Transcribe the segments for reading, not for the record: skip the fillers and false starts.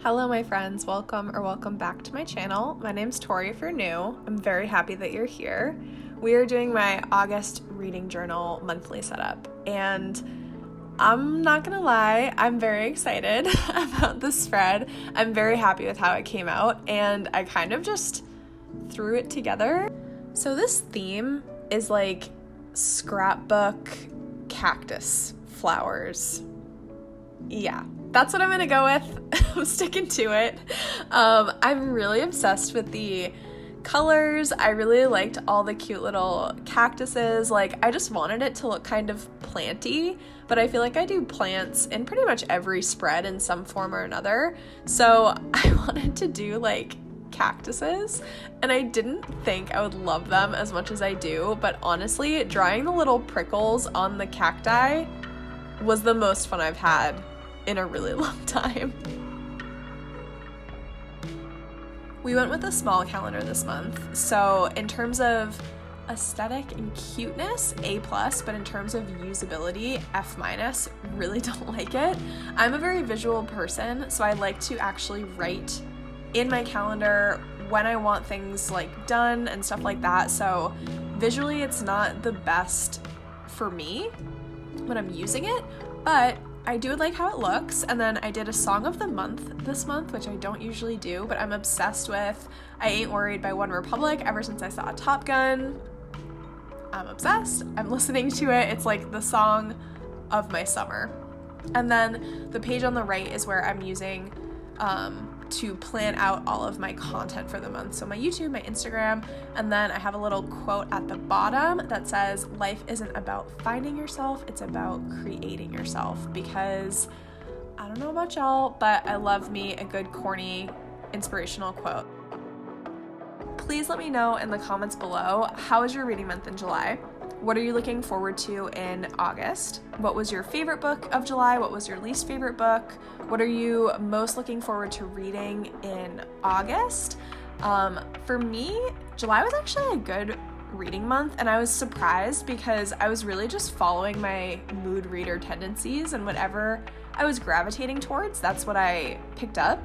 Hello my friends, welcome back to my channel. My name's Tori if you're new. I'm very happy that you're here. We are doing my August reading journal monthly setup, and I'm not gonna lie, I'm very excited about this spread. I'm very happy with how it came out, and I kind of just threw it together. So this theme is like scrapbook cactus flowers. Yeah, that's what I'm gonna go with. I'm sticking to it. I'm really obsessed with the colors. I really liked all the cute little cactuses. Like, I just wanted it to look kind of planty, but I feel like I do plants in pretty much every spread in some form or another. So I wanted to do like cactuses, and I didn't think I would love them as much as I do, but honestly, drawing the little prickles on the cacti was the most fun I've had in a really long time. We went with a small calendar this month, so in terms of aesthetic and cuteness, A+, but in terms of usability, F-. Really don't like it. I'm a very visual person, so I like to actually write in my calendar when I want things like done and stuff like that, so visually it's not the best for me when I'm using it, but I do like how it looks. And then I did a song of the month this month, which I don't usually do, but I'm obsessed with I Ain't Worried by One Republic ever since I saw Top Gun. I'm obsessed. I'm listening to it. It's like the song of my summer. And then the page on the right is where I'm using to plan out all of my content for the month. So my YouTube, my Instagram, and then I have a little quote at the bottom that says, life isn't about finding yourself, it's about creating yourself. Because I don't know about y'all, but I love me a good corny inspirational quote. Please let me know in the comments below, how was your reading month in July? What are you looking forward to in August? What was your favorite book of July? What was your least favorite book? What are you most looking forward to reading in August? For me, July was actually a good reading month, and I was surprised because I was really just following my mood reader tendencies, and whatever I was gravitating towards, that's what I picked up.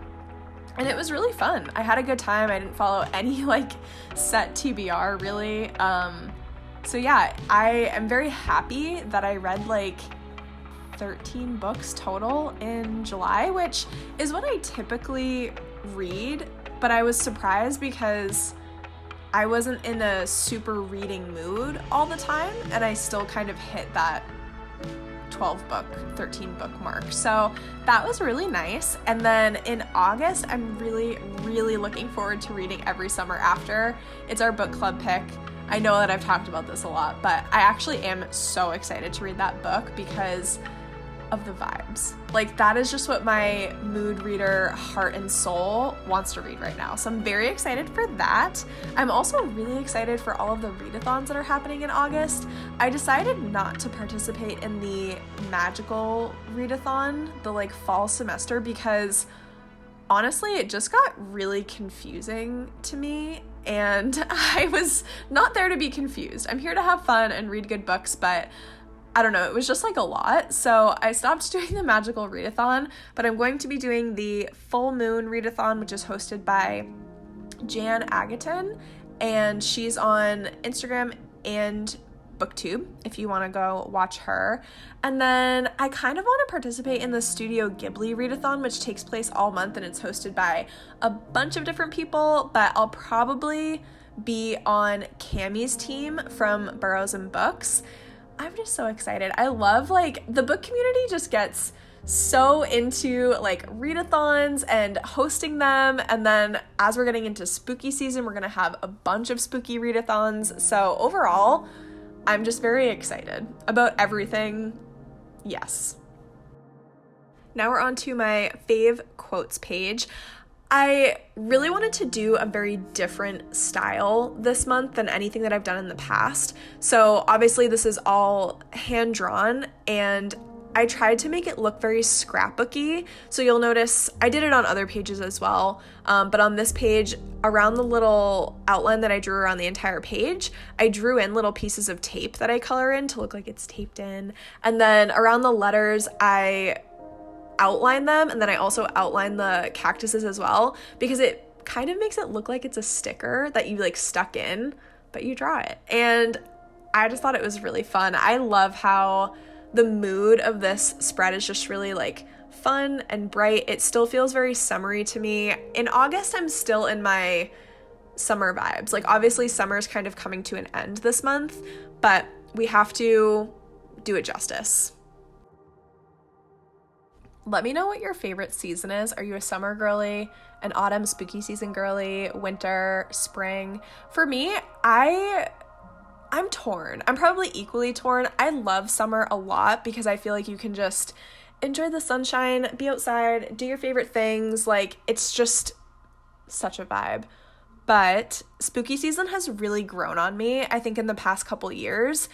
And it was really fun. I had a good time. I didn't follow any like set TBR really. So yeah, I am very happy that I read like 13 books total in July, which is what I typically read, but I was surprised because I wasn't in a super reading mood all the time, and I still kind of hit that 13 book mark. So that was really nice. And then in August, I'm really looking forward to reading Every Summer After. It's our book club pick. I know that I've talked about this a lot, but I actually am so excited to read that book because of the vibes. Like, that is just what my mood reader heart and soul wants to read right now. So I'm very excited for that. I'm also really excited for all of the readathons that are happening in August. I decided not to participate in the magical readathon, the like fall semester, because honestly, it just got really confusing to me, and I was not there to be confused. I'm here to have fun and read good books, but I don't know, it was just like a lot. So I stopped doing the magical readathon, but I'm going to be doing the full moon readathon, which is hosted by Jan Agaton, and she's on Instagram and BookTube if you want to go watch her. And then I kind of want to participate in the Studio Ghibli readathon, which takes place all month, and it's hosted by a bunch of different people, but I'll probably be on Cammie's team from Burrows and Books. I'm just so excited. I love, like, the book community just gets so into like readathons and hosting them, and then as we're getting into spooky season, we're gonna have a bunch of spooky readathons. So overall, I'm just very excited about everything. Yes. Now we're on to my fave quotes page. I really wanted to do a very different style this month than anything that I've done in the past. So obviously this is all hand-drawn, and I tried to make it look very scrapbooky. So you'll notice I did it on other pages as well, but on this page, around the little outline that I drew around the entire page, I drew in little pieces of tape that I color in to look like it's taped in. And then around the letters, I outline them, and then I also outline the cactuses as well, because it kind of makes it look like it's a sticker that you like stuck in, but you draw it. And I just thought it was really fun. I love how the mood of this spread is just really like fun and bright. It still feels very summery to me. In August, I'm still in my summer vibes. Like, obviously summer's kind of coming to an end this month, but we have to do it justice. Let me know what your favorite season is. Are you a summer girly, an autumn spooky season girly, winter, spring? For me, I'm torn. I'm probably equally torn. I love summer a lot because I feel like you can just enjoy the sunshine, be outside, do your favorite things. Like, it's just such a vibe. But spooky season has really grown on me, I think, in the past couple years.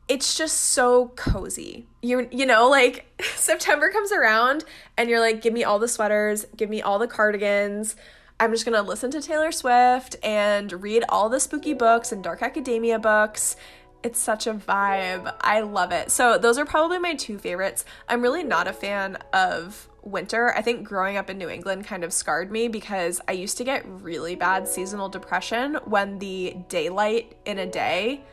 It's just so cozy. You know, like, September comes around and you're like, give me all the sweaters, give me all the cardigans. I'm just going to listen to Taylor Swift and read all the spooky books and dark academia books. It's such a vibe. I love it. So those are probably my two favorites. I'm really not a fan of winter. I think growing up in New England kind of scarred me because I used to get really bad seasonal depression when the daylight in a day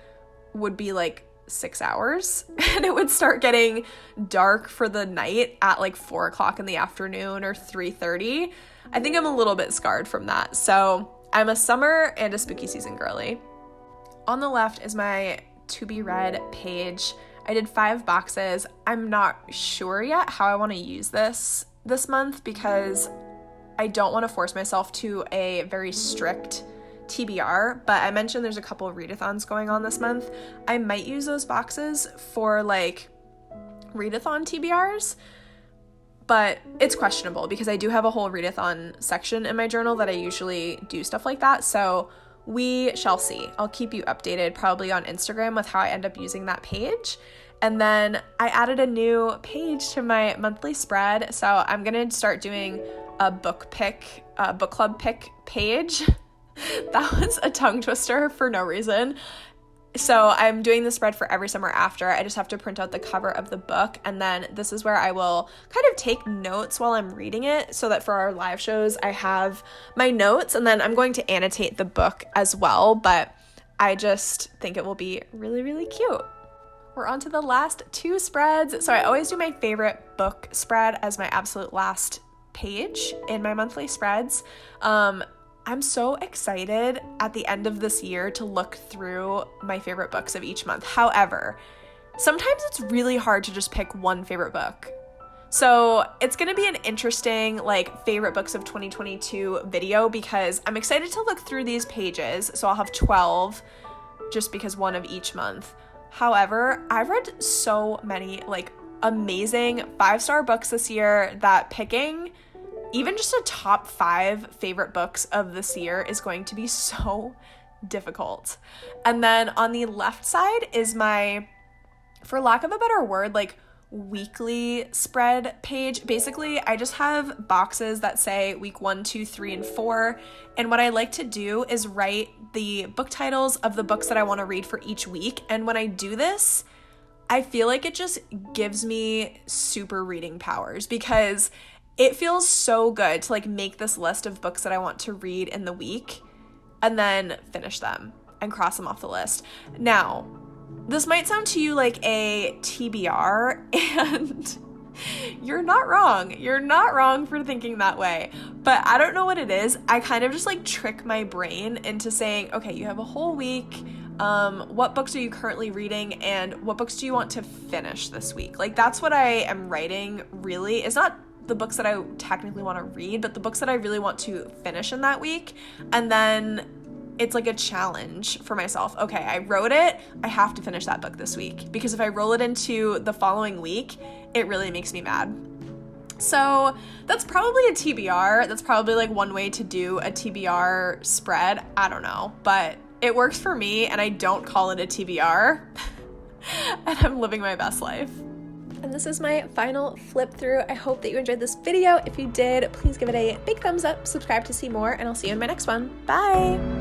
would be like 6 hours and it would start getting dark for the night at like 4 o'clock in the afternoon or 3:30. I think I'm a little bit scarred from that. So I'm a summer and a spooky season girly. On the left is my to be read page. I did 5 boxes. I'm not sure yet how I want to use this month because I don't want to force myself to a very strict TBR, but I mentioned there's a couple of readathons going on this month. I might use those boxes for like readathon TBRs, but it's questionable because I do have a whole readathon section in my journal that I usually do stuff like that. So we shall see. I'll keep you updated probably on Instagram with how I end up using that page. And then I added a new page to my monthly spread. So I'm going to start doing a book club pick page. That was a tongue twister for no reason. So I'm doing the spread for every summer after. I just have to print out the cover of the book, and then this is where I will kind of take notes while I'm reading it so that for our live shows I have my notes, and then I'm going to annotate the book as well, but I just think it will be really, really cute. We're on to the last 2 spreads. So I always do my favorite book spread as my absolute last page in my monthly spreads. I'm so excited at the end of this year to look through my favorite books of each month. However, sometimes it's really hard to just pick one favorite book. So it's going to be an interesting like favorite books of 2022 video because I'm excited to look through these pages. So I'll have 12 just because one of each month. However, I've read so many like amazing 5-star books this year that picking even just a top 5 favorite books of this year is going to be so difficult. And then on the left side is my, for lack of a better word, like weekly spread page. Basically, I just have boxes that say week 1, 2, 3, and 4. And what I like to do is write the book titles of the books that I want to read for each week. And when I do this, I feel like it just gives me super reading powers because it feels so good to like make this list of books that I want to read in the week and then finish them and cross them off the list. Now, this might sound to you like a TBR, and you're not wrong. You're not wrong for thinking that way. But I don't know what it is. I kind of just like trick my brain into saying, okay, you have a whole week. What books are you currently reading and what books do you want to finish this week? Like that's what I am writing really. It's not the books that I technically want to read, but the books that I really want to finish in that week. And then it's like a challenge for myself. Okay, I wrote it. I have to finish that book this week because if I roll it into the following week, it really makes me mad. So that's probably a TBR. That's probably like one way to do a TBR spread. I don't know, but it works for me and I don't call it a TBR and I'm living my best life. And this is my final flip through. I hope that you enjoyed this video. If you did, please give it a big thumbs up, subscribe to see more, and I'll see you in my next one. Bye!